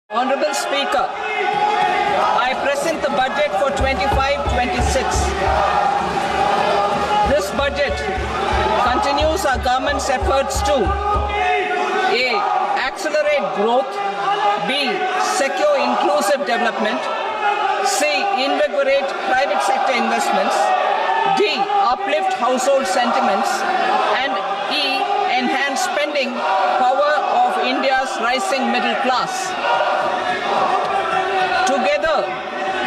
Honorable Speaker, I present the budget for 25-26. This budget continues our government's efforts to A. Accelerate growth, B. Secure inclusive development, C. Invigorate private sector investments, D. Uplift household sentiments, and E. Enhance spending power of India's rising middle class. Together,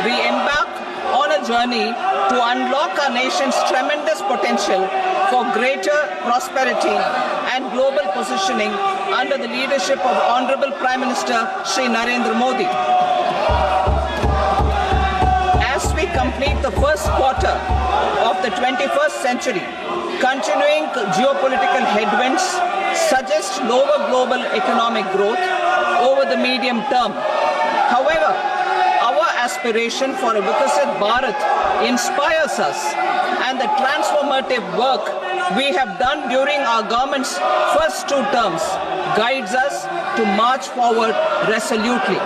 we embark on a journey to unlock our nation's tremendous potential for greater prosperity and global positioning under the leadership of Honorable Prime Minister Shri Narendra Modi. As we complete the first quarter of the 21st century, continuing geopolitical headwinds suggest lower global economic growth over the medium term. However, our aspiration for a Vikasit Bharat inspires us, and the transformative work we have done during our government's first 2 terms guides us to march forward resolutely.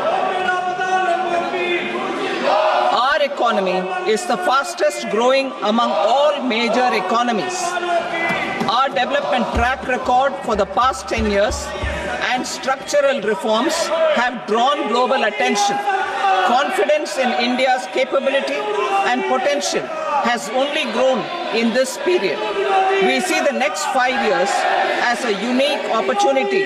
Our economy is the fastest growing among all major economies. Our development track record for the past 10 years and structural reforms have drawn global attention. Confidence in India's capability and potential has only grown in this period. We see the next 5 years as a unique opportunity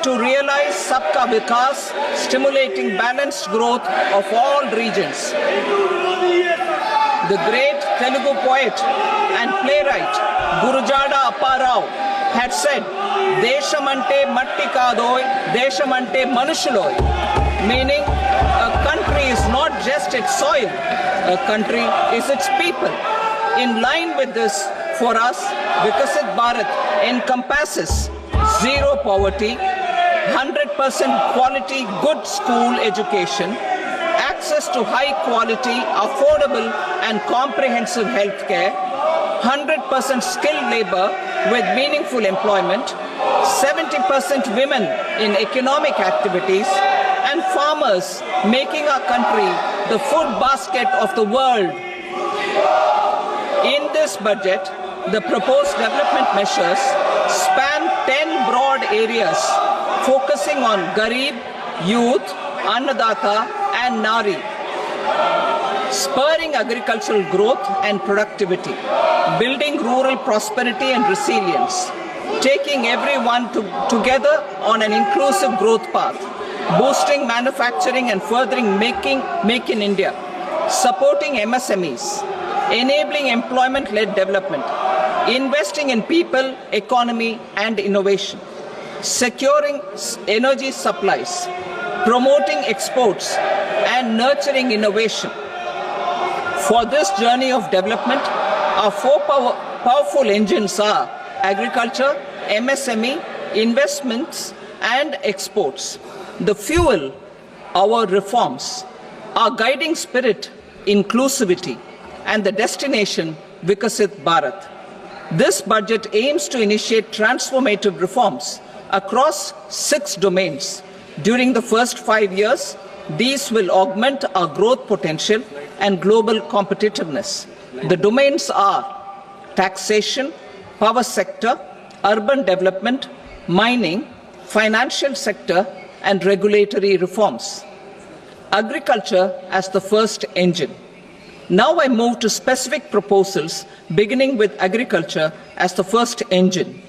to realize Sabka Vikas, stimulating balanced growth of all regions. The great Telugu poet and playwright Gurujada Apparao had said, "Deshamante matti kadoy, deshamante manushuloy," meaning a country is not just its soil, a country is its people. In line with this, for us, Vikasit Bharat encompasses zero poverty, 100% quality good school education, access to high quality, affordable and comprehensive health care, 100% skilled labor with meaningful employment, 70% women in economic activities, and farmers making our country the food basket of the world. In this budget, the proposed development measures span 10 broad areas, focusing on Garib, youth, Annadata, and Nari, spurring agricultural growth and productivity, building rural prosperity and resilience, taking everyone together on an inclusive growth path, boosting manufacturing and furthering Make in India, supporting MSMEs, enabling employment-led development, investing in people, economy, and innovation, securing energy supplies, promoting exports, and nurturing innovation. For this journey of development, our 4 powerful engines are agriculture, MSME, investments, and exports. The fuel, our reforms, our guiding spirit, inclusivity, and the destination, Vikasit Bharat. This budget aims to initiate transformative reforms across 6 domains. During the first 5 years, these will augment our growth potential and global competitiveness. The domains are taxation, power sector, urban development, mining, financial sector, and regulatory reforms. Agriculture as the first engine. Now I move to specific proposals, beginning with agriculture as the first engine.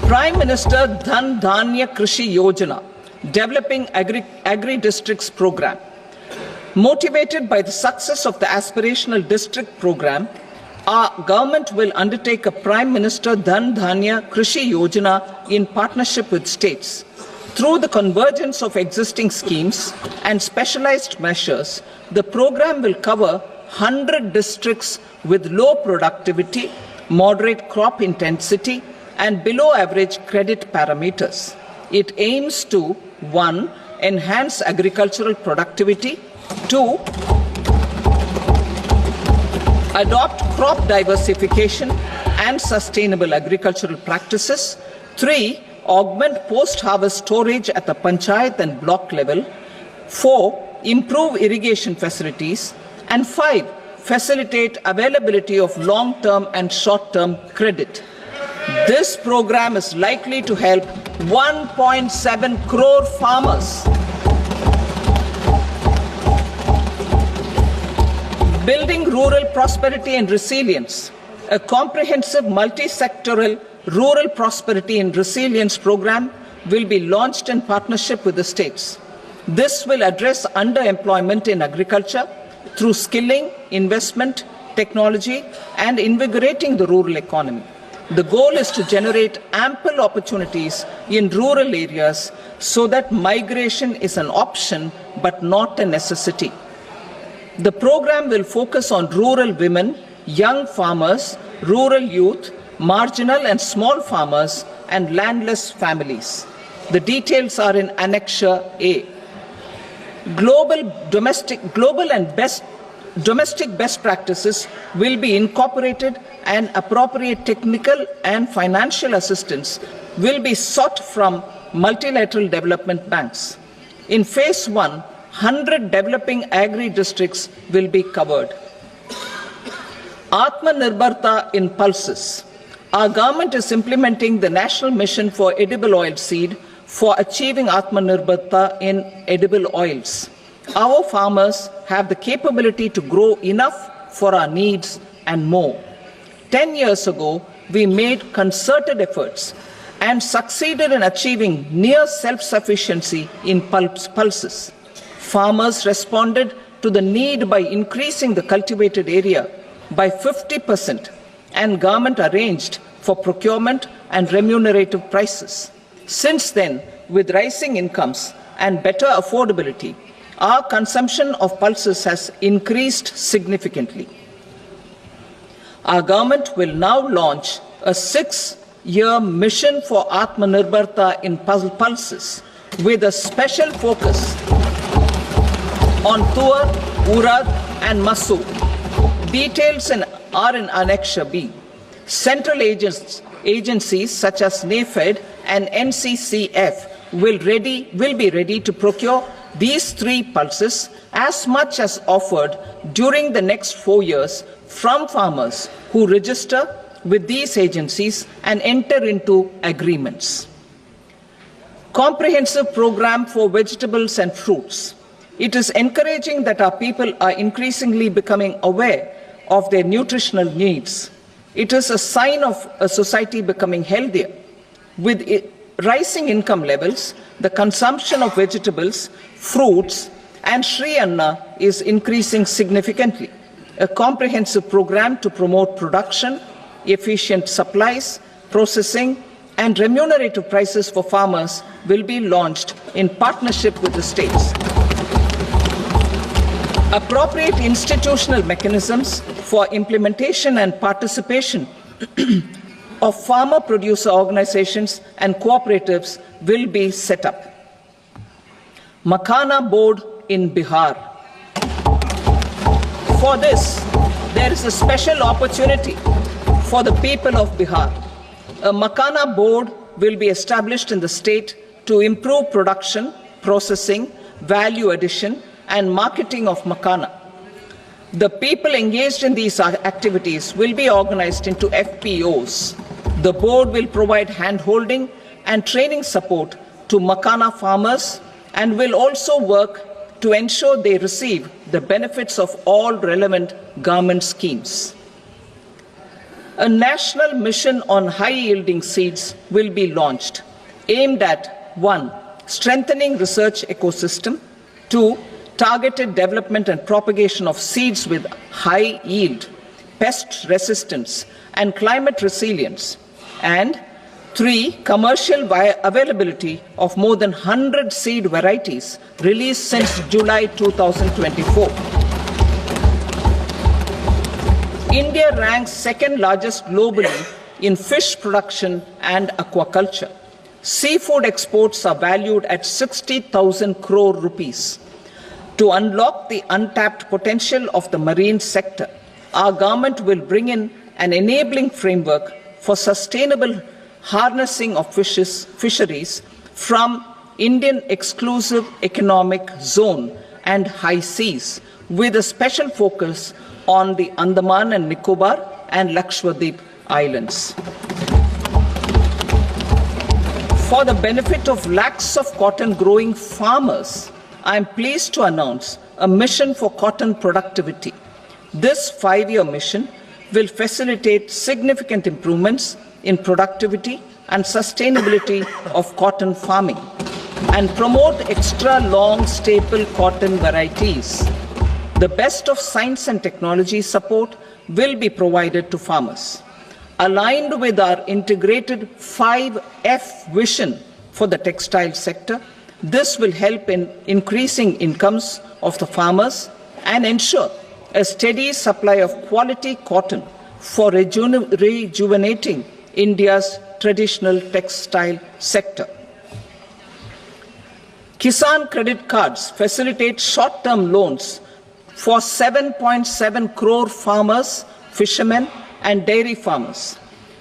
Prime Minister Dhan Dhanya Krishi Yojana, developing agri-districts program. Motivated by the success of the aspirational district program, our government will undertake a Prime Minister Dhan Dhanya Krishi Yojana in partnership with states. Through the convergence of existing schemes and specialized measures, the program will cover 100 districts with low productivity, moderate crop intensity, and below average credit parameters. It aims to 1. Enhance agricultural productivity, 2. Adopt crop diversification and sustainable agricultural practices, 3. Augment post-harvest storage at the panchayat and block level. 4. Improve irrigation facilities. And 5. Facilitate availability of long-term and short-term credit. This program is likely to help 1.7 crore farmers. Building rural prosperity and resilience. A comprehensive multi-sectoral rural prosperity and resilience program will be launched in partnership with the states. This will address underemployment in agriculture through skilling, investment, technology, and invigorating the rural economy. The goal is to generate ample opportunities in rural areas so that migration is an option but not a necessity. The program will focus on rural women, young farmers, rural youth, marginal and small farmers, and landless families. The details are in Annexure A. Domestic best practices will be incorporated, and appropriate technical and financial assistance will be sought from multilateral development banks. In Phase 1, 100 developing agri-districts will be covered. Atmanirbharta in pulses. Our government is implementing the National Mission for Edible Oil Seed for achieving Atmanirbharta in edible oils. Our farmers have the capability to grow enough for our needs and more. 10 years ago, we made concerted efforts and succeeded in achieving near self-sufficiency in pulses. Farmers responded to the need by increasing the cultivated area by 50%, and government arranged for procurement and remunerative prices. Since then, with rising incomes and better affordability, our consumption of pulses has increased significantly. Our government will now launch a 6-year mission for Atmanirbharta in pulses with a special focus on tur, urad and masoor. Details are in Annexure B. Central agencies such as NAFED and NCCF will be ready to procure these 3 pulses as much as offered during the next 4 years from farmers who register with these agencies and enter into agreements. Comprehensive program for vegetables and fruits. It is encouraging that our people are increasingly becoming aware of their nutritional needs. It is a sign of a society becoming healthier. With rising income levels, the consumption of vegetables, fruits, and Shri Anna is increasing significantly. A comprehensive program to promote production, efficient supplies, processing, and remunerative prices for farmers will be launched in partnership with the states. Appropriate institutional mechanisms for implementation and participation of farmer producer organizations and cooperatives will be set up. Makhana board in Bihar. For this, there is a special opportunity for the people of Bihar. A Makhana board will be established in the state to improve production, processing, value addition, and marketing of Makhana. The people engaged in these activities will be organized into FPOs. The board will provide hand-holding and training support to Makhana farmers and will also work to ensure they receive the benefits of all relevant government schemes. A national mission on high-yielding seeds will be launched, aimed at 1. Strengthening research ecosystem, 2. Targeted development and propagation of seeds with high yield, pest resistance, and climate resilience, and 3. Commercial availability of more than 100 seed varieties released since July 2024. India ranks second largest globally in fish production and aquaculture. Seafood exports are valued at 60,000 crore rupees. To unlock the untapped potential of the marine sector, our government will bring in an enabling framework for sustainable harnessing of fisheries from Indian exclusive economic zone and high seas, with a special focus on the Andaman and Nicobar and Lakshadweep Islands. For the benefit of lakhs of cotton growing farmers, I am pleased to announce a mission for cotton productivity. This 5-year mission will facilitate significant improvements in productivity and sustainability of cotton farming and promote extra long staple cotton varieties. The best of science and technology support will be provided to farmers. Aligned with our integrated 5F vision for the textile sector, this will help in increasing incomes of the farmers and ensure a steady supply of quality cotton for rejuvenating India's traditional textile sector. Kisan credit cards facilitate short-term loans for 7.7 crore farmers, fishermen, and dairy farmers.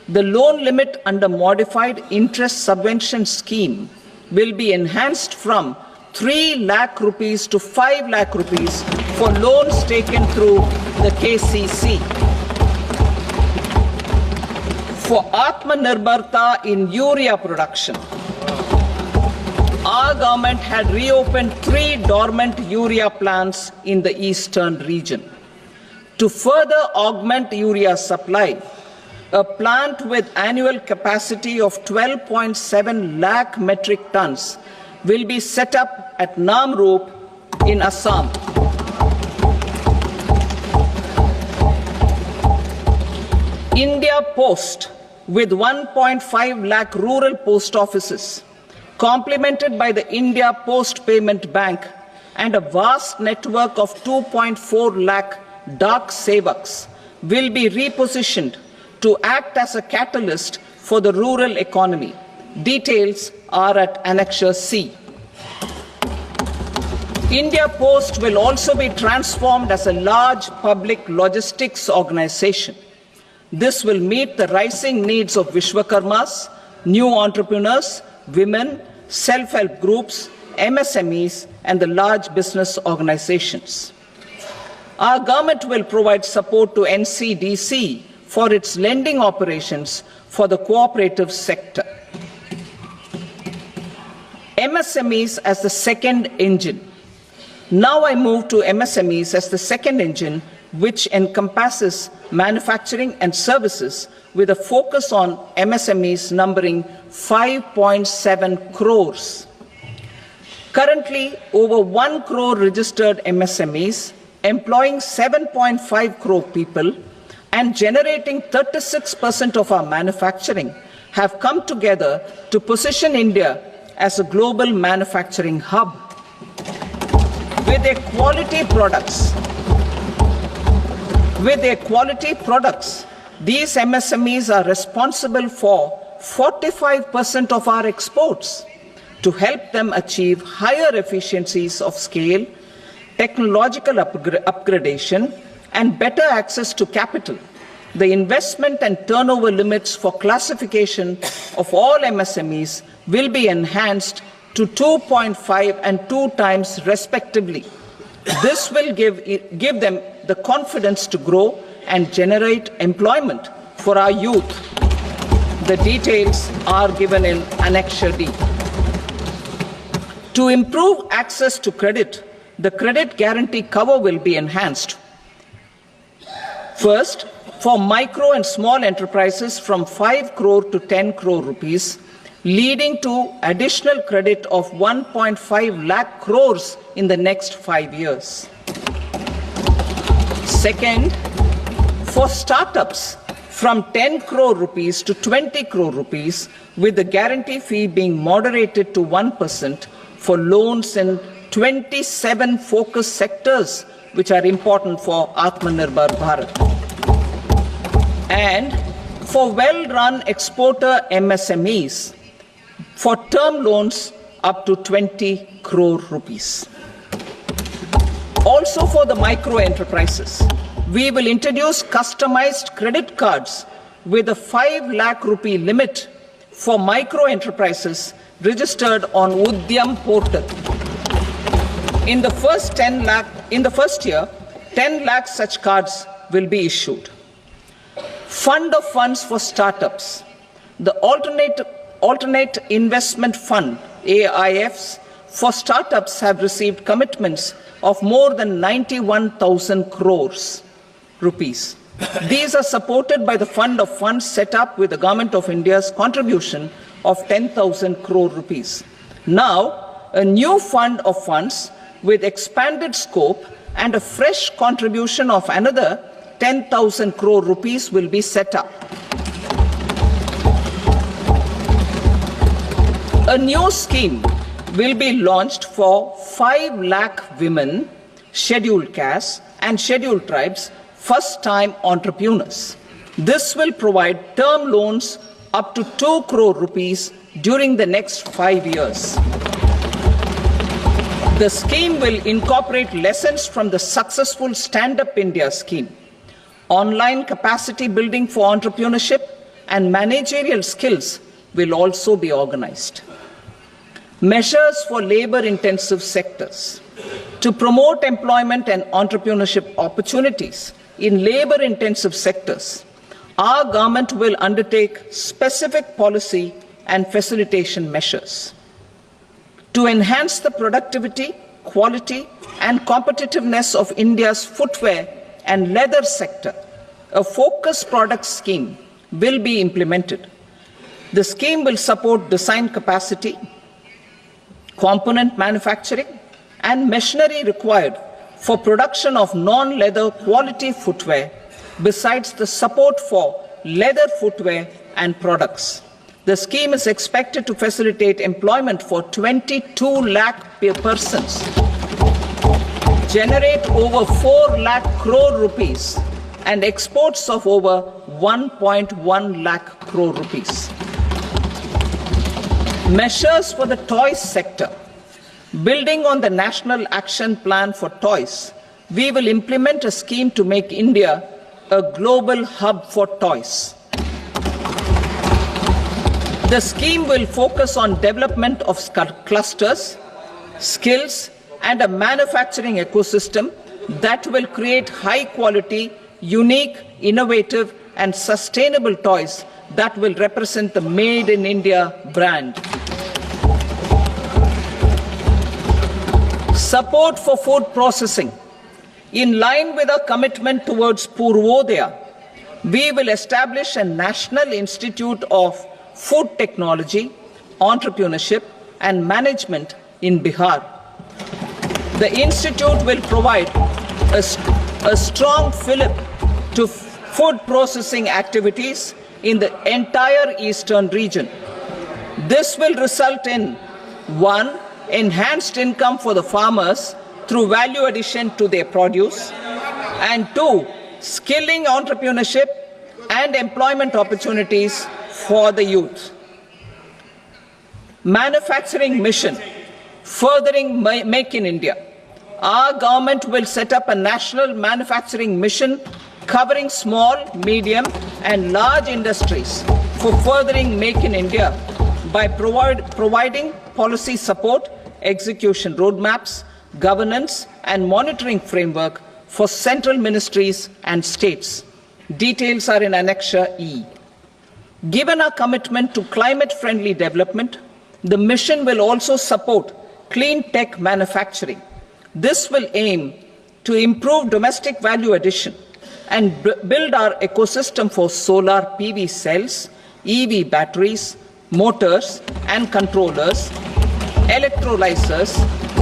The loan limit under modified interest subvention scheme will be enhanced from 3 lakh rupees to 5 lakh rupees for loans taken through the KCC. For Atmanirbharta in urea production, our government had reopened 3 dormant urea plants in the eastern region. To further augment urea supply, a plant with annual capacity of 12.7 lakh metric tons will be set up at Namrup in Assam. India Post, with 1.5 lakh rural post offices, complemented by the India Post Payment Bank and a vast network of 2.4 lakh dark sevaks, will be repositioned to act as a catalyst for the rural economy. Details are at Annexure C. India Post will also be transformed as a large public logistics organization. This will meet the rising needs of Vishwakarmas, new entrepreneurs, women, self-help groups, MSMEs, and the large business organizations. Our government will provide support to NCDC for its lending operations for the cooperative sector. MSMEs as the second engine. Now I move to MSMEs as the second engine, which encompasses manufacturing and services with a focus on MSMEs numbering 5.7 crores. Currently, over 1 crore registered MSMEs, employing 7.5 crore people and generating 36% of our manufacturing, have come together to position India as a global manufacturing hub. With their quality products, these MSMEs are responsible for 45% of our exports. To help them achieve higher efficiencies of scale, technological upgradation, and better access to capital, the investment and turnover limits for classification of all MSMEs will be enhanced to 2.5 and 2 times respectively. This will give them the confidence to grow and generate employment for our youth. The details are given in Annexure D. To improve access to credit, the credit guarantee cover will be enhanced. First, for micro and small enterprises from 5 crore to 10 crore rupees, leading to additional credit of 1.5 lakh crores in the next 5 years. Second, for startups from 10 crore rupees to 20 crore rupees, with the guarantee fee being moderated to 1% for loans in 27 focus sectors which are important for Atmanirbhar Bharat. And for well-run exporter MSMEs, for term loans up to 20 crore rupees. Also for the micro enterprises, we will introduce customized credit cards with a 5 lakh rupee limit for micro enterprises registered on Udyam portal. In the first year, 10 lakh such cards will be issued. Fund of funds for startups. The alternate investment fund, AIFs, for startups have received commitments of more than 91,000 crores rupees. These are supported by the fund of funds set up with the Government of India's contribution of 10,000 crore rupees. Now, a new fund of funds with expanded scope and a fresh contribution of another 10,000 crore rupees will be set up. A new scheme will be launched for 5 lakh women, scheduled castes and scheduled tribes, first-time entrepreneurs. This will provide term loans up to 2 crore rupees during the next 5 years. The scheme will incorporate lessons from the successful Stand Up India scheme. Online capacity building for entrepreneurship and managerial skills will also be organized. Measures for labor-intensive sectors. To promote employment and entrepreneurship opportunities in labor-intensive sectors, our government will undertake specific policy and facilitation measures. To enhance the productivity, quality, and competitiveness of India's footwear and leather sector, a focused product scheme will be implemented. The scheme will support design capacity, component manufacturing, and machinery required for production of non-leather quality footwear, besides the support for leather footwear and products. The scheme is expected to facilitate employment for 22 lakh persons, generate over 4 lakh crore rupees, and exports of over 1.1 lakh crore rupees. Measures for the toys sector. Building on the National Action Plan for Toys, we will implement a scheme to make India a global hub for toys. The scheme will focus on development of clusters, skills, and a manufacturing ecosystem that will create high-quality, unique, innovative, and sustainable toys that will represent the Made in India brand. Support for food processing. In line with our commitment towards Purvodaya, we will establish a National Institute of Food Technology, Entrepreneurship and Management in Bihar. The institute will provide a strong fillip to food processing activities in the entire eastern region. This will result in 1. Enhanced income for the farmers through value addition to their produce, and 2. Skilling entrepreneurship and employment opportunities for the youth. Manufacturing mission, furthering Make in India. Our government will set up a national manufacturing mission covering small, medium and large industries for furthering Make in India by providing policy support, execution roadmaps, governance and monitoring framework for central ministries and states. Details are in Annexure E. Given our commitment to climate-friendly development, the mission will also support clean tech manufacturing. This will aim to improve domestic value addition and build our ecosystem for solar PV cells, EV batteries, motors and controllers, electrolyzers,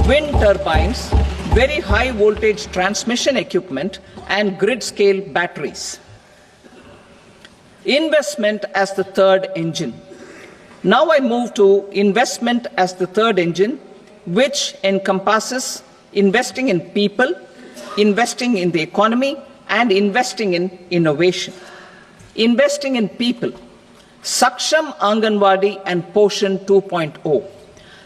wind turbines, very high voltage transmission equipment and grid scale batteries. Investment as the third engine. Now I move to investment as the third engine, which encompasses investing in people, investing in the economy and investing in innovation. Investing in people. Saksham Anganwadi and Poshan 2.0.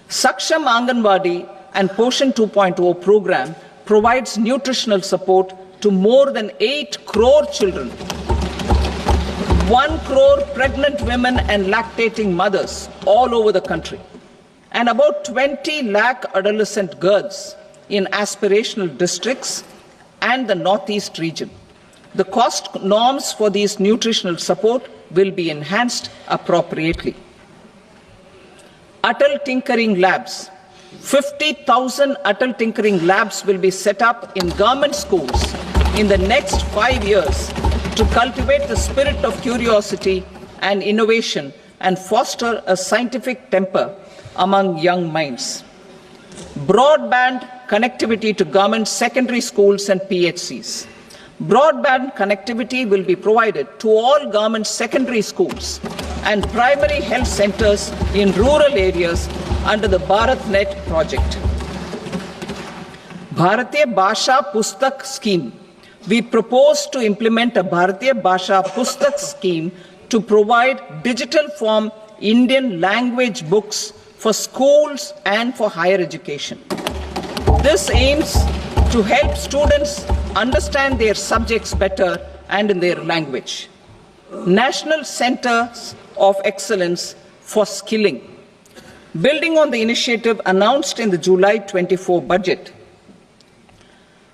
Saksham Anganwadi and Poshan 2.0 program provides nutritional support to more than 8 crore children. 1 crore pregnant women and lactating mothers all over the country, and about 20 lakh adolescent girls in aspirational districts and the Northeast region. The cost norms for these nutritional support will be enhanced appropriately. Atal Tinkering Labs. 50,000 Atal Tinkering Labs will be set up in government schools in the next 5 years to cultivate the spirit of curiosity and innovation and foster a scientific temper among young minds. Broadband connectivity to government secondary schools and PHCs. Broadband connectivity will be provided to all government secondary schools and primary health centers in rural areas under the BharatNet project. Bharatiya Bhasha Pustak Scheme. We propose to implement a Bharatiya Bhasha Pustak scheme to provide digital form Indian language books for schools and for higher education. This aims to help students understand their subjects better and in their language. National Centers of Excellence for Skilling. Building on the initiative announced in the July 24 budget,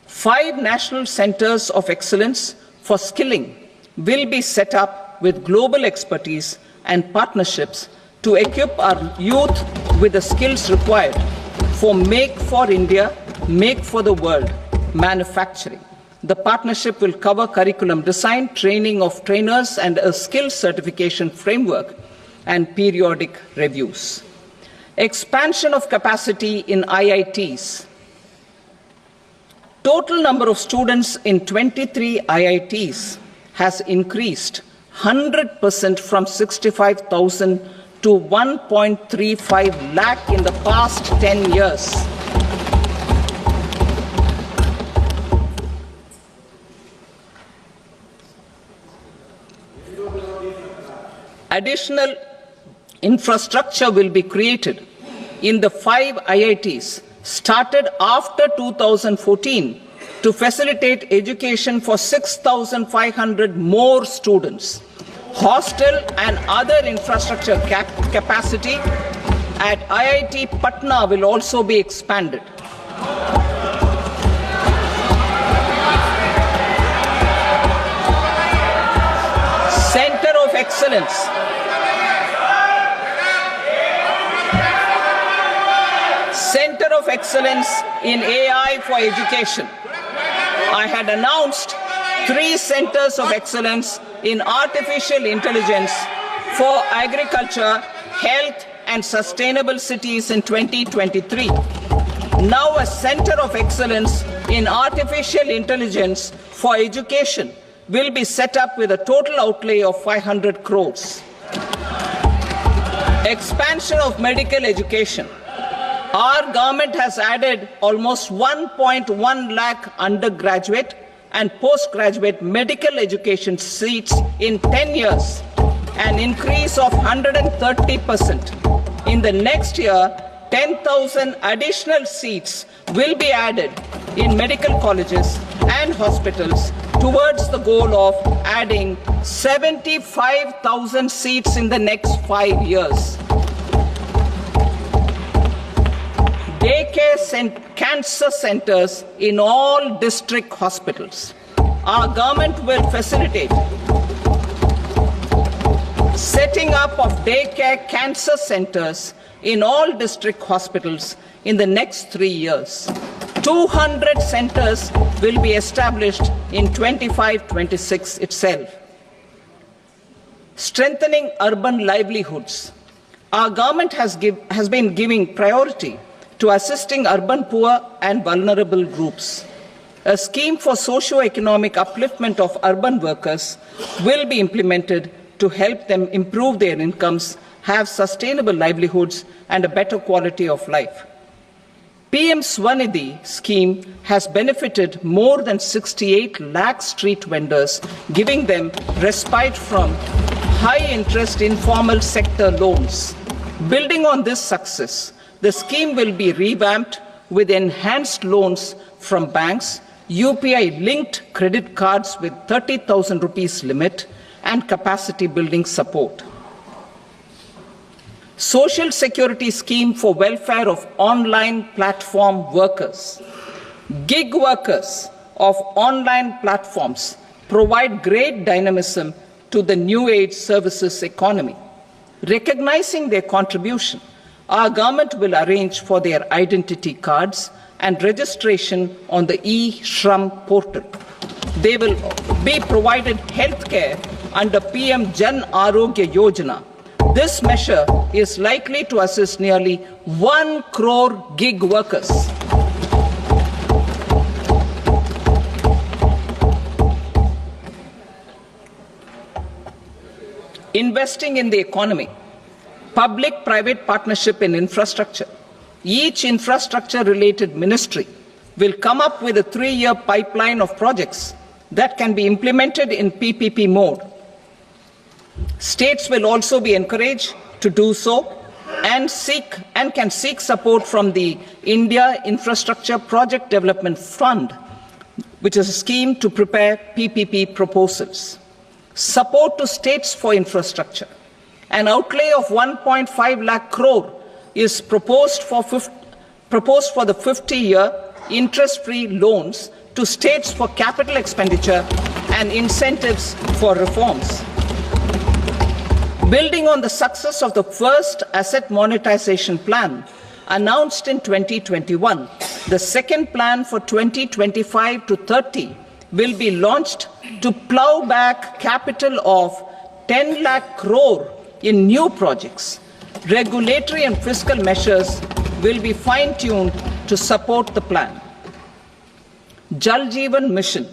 5 national centers of excellence for skilling will be set up with global expertise and partnerships to equip our youth with the skills required for Make for India, Make for the World manufacturing. The partnership will cover curriculum design, training of trainers, and a skills certification framework and periodic reviews. Expansion of capacity in IITs. Total number of students in 23 IITs has increased 100% from 65,000 to 1.35 lakh in the past 10 years. Additional infrastructure will be created in the 5 IITs started after 2014 to facilitate education for 6,500 more students. Hostel and other infrastructure capacity at IIT Patna will also be expanded. Center of Excellence. Center of Excellence in AI for Education. I had announced 3 centers of excellence in artificial intelligence for agriculture, health, and sustainable cities in 2023. Now a center of excellence in artificial intelligence for education will be set up with a total outlay of 500 crores. Expansion of medical education. Our government has added almost 1.1 lakh undergraduate and postgraduate medical education seats in 10 years, an increase of 130%. In the next year, 10,000 additional seats will be added in medical colleges and hospitals towards the goal of adding 75,000 seats in the next 5 years. Daycare cancer centers in all district hospitals. Our government will facilitate setting up of daycare cancer centers in all district hospitals in the next 3 years. 200 centers will be established in 25-26 itself. Strengthening urban livelihoods. Our government has been giving priority to assisting urban poor and vulnerable groups. A scheme for socio-economic upliftment of urban workers will be implemented to help them improve their incomes, have sustainable livelihoods, and a better quality of life. PM Swanidhi scheme has benefited more than 68 lakh street vendors, giving them respite from high-interest informal sector loans. Building on this success, the scheme will be revamped with enhanced loans from banks, UPI-linked credit cards with 30,000 rupees limit, and capacity building support. Social Security scheme for welfare of online platform workers. Gig workers of online platforms provide great dynamism to the new age services economy. Recognizing their contribution, our government will arrange for their identity cards and registration on the e-Shram portal. They will be provided health care under PM Jan Arogya Yojana. This measure is likely to assist nearly 1 crore gig workers. Investing in the economy. Public-private partnership in infrastructure. Each infrastructure-related ministry will come up with a 3-year pipeline of projects that can be implemented in PPP mode. States will also be encouraged to do so and can seek support from the India Infrastructure Project Development Fund, which is a scheme to prepare PPP proposals. Support to states for infrastructure. An outlay of 1.5 lakh crore is proposed for the 50-year interest-free loans to states for capital expenditure and incentives for reforms. Building on the success of the first asset monetization plan announced in 2021, the second plan for 2025 to 30 will be launched to plow back capital of 10 lakh crore in new projects. Regulatory and fiscal measures will be fine-tuned to support the plan. Jal Jeevan Mission.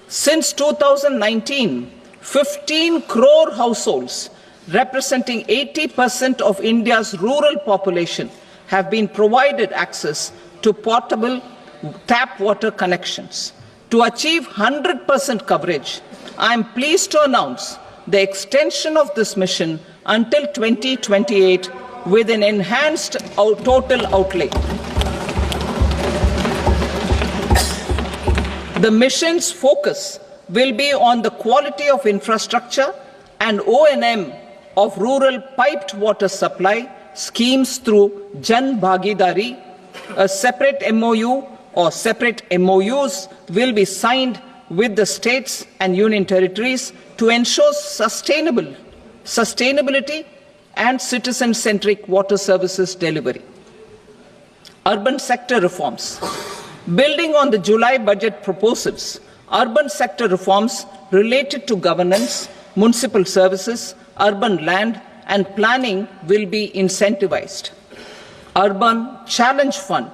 Since 2019, 15 crore households representing 80% of India's rural population have been provided access to portable tap water connections. To achieve 100% coverage, I am pleased to announce the extension of this mission until 2028 with an enhanced total outlay. The mission's focus will be on the quality of infrastructure and O&M of rural piped water supply schemes through Jan Bhagidari. A separate MOU or separate MOUs will be signed with the states and union territories to ensure sustainability and citizen-centric water services delivery. Urban sector reforms. Building on the July budget proposals, urban sector reforms related to governance, municipal services, urban land and planning will be incentivized. Urban Challenge Fund.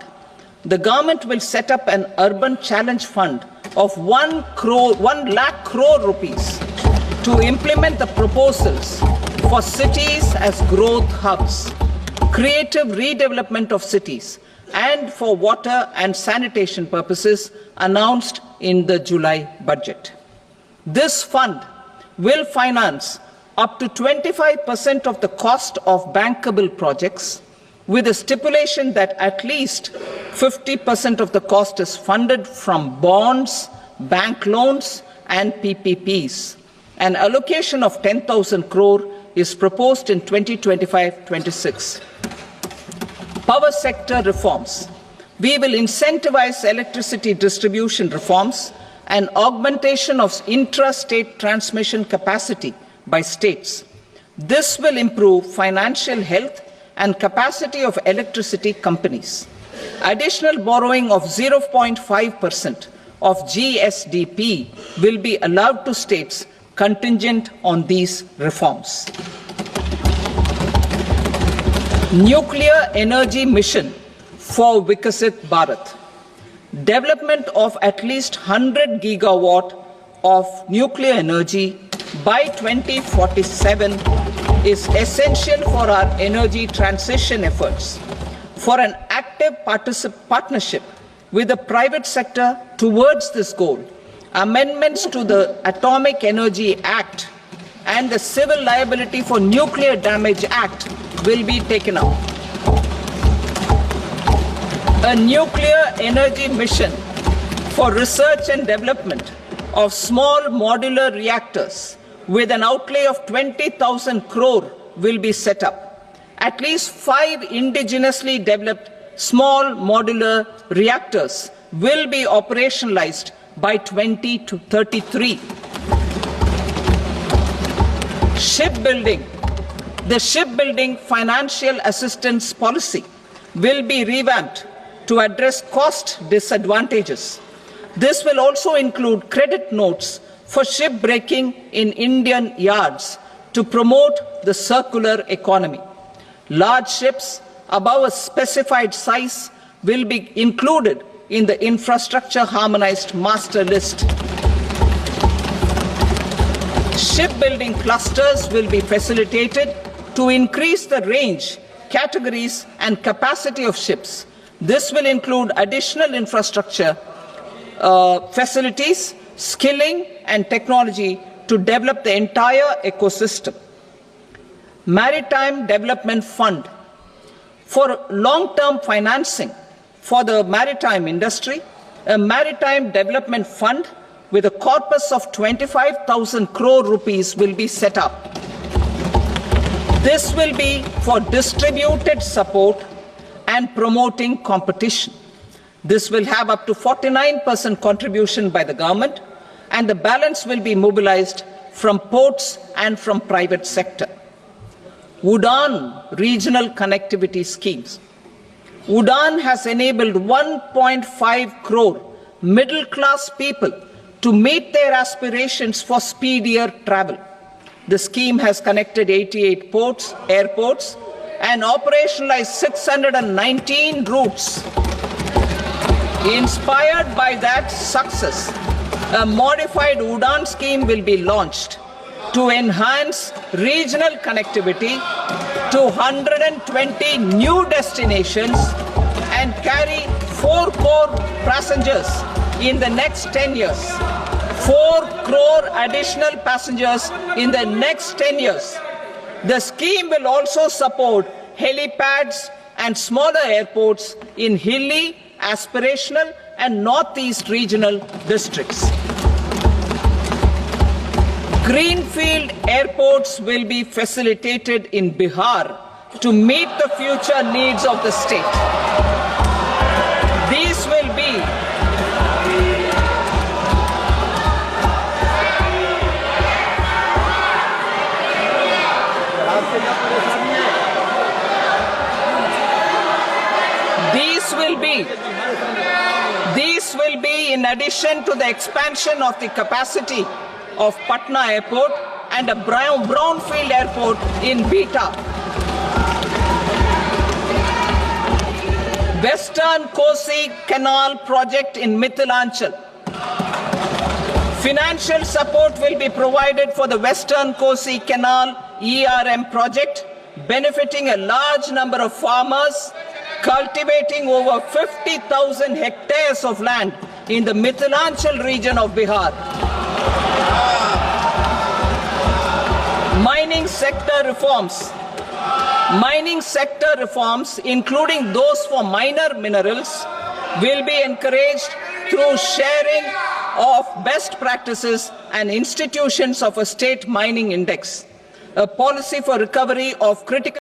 The government will set up an urban challenge fund of 1 lakh crore rupees to implement the proposals for cities as growth hubs, creative redevelopment of cities, and for water and sanitation purposes announced in the July budget. This fund will finance up to 25% of the cost of bankable projects, with a stipulation that at least 50% of the cost is funded from bonds, bank loans, and PPPs. An allocation of 10,000 crore is proposed in 2025-26. Power sector reforms. We will incentivize electricity distribution reforms and augmentation of intra-state transmission capacity by states. This will improve financial health and capacity of electricity companies. Additional borrowing of 0.5% of GSDP will be allowed to states contingent on these reforms. Nuclear energy mission for Vikasit Bharat. Development of at least 100 gigawatt of nuclear energy by 2047 is essential for our energy transition efforts. For an active partnership with the private sector towards this goal, amendments to the Atomic Energy Act and the Civil Liability for Nuclear Damage Act will be taken up. A nuclear energy mission for research and development of small modular reactors with an outlay of 20,000 crore will be set up. At least 5 indigenously developed small modular reactors will be operationalized by 2033. Shipbuilding. The shipbuilding financial assistance policy will be revamped to address cost disadvantages. This will also include credit notes for shipbreaking in Indian yards to promote the circular economy. Large ships above a specified size will be included in the infrastructure harmonized master list. Shipbuilding clusters will be facilitated to increase the range, categories, and capacity of ships. This will include additional infrastructure, facilities, skilling, and technology to develop the entire ecosystem. Maritime Development Fund. For long-term financing for the maritime industry, a Maritime Development Fund with a corpus of 25,000 crore rupees will be set up. This will be for distributed support and promoting competition. This will have up to 49% contribution by the government, and the balance will be mobilized from ports and from private sector. UDAN regional connectivity schemes. UDAN has enabled 1.5 crore middle-class people to meet their aspirations for speedier travel. The scheme has connected 88 ports, airports, and operationalized 619 routes. Inspired by that success, a modified UDAN scheme will be launched to enhance regional connectivity to 120 new destinations and carry 4 crore passengers in the next 10 years. 4 crore additional passengers in the next 10 years. The scheme will also support helipads and smaller airports in hilly, aspirational, and northeast regional districts. Greenfield airports will be facilitated in Bihar to meet the future needs of the state. These will be in addition to the expansion of the capacity of Patna Airport and a brownfield airport in Beta. Western Kosi Canal project in Mithilanchal. Financial support will be provided for the Western Kosi Canal ERM project, benefiting a large number of farmers cultivating over 50,000 hectares of land in the Mithilanchal region of Bihar. Mining sector reforms. Mining sector reforms, including those for minor minerals, will be encouraged through sharing of best practices and institutions of a state mining index. A policy for recovery of critical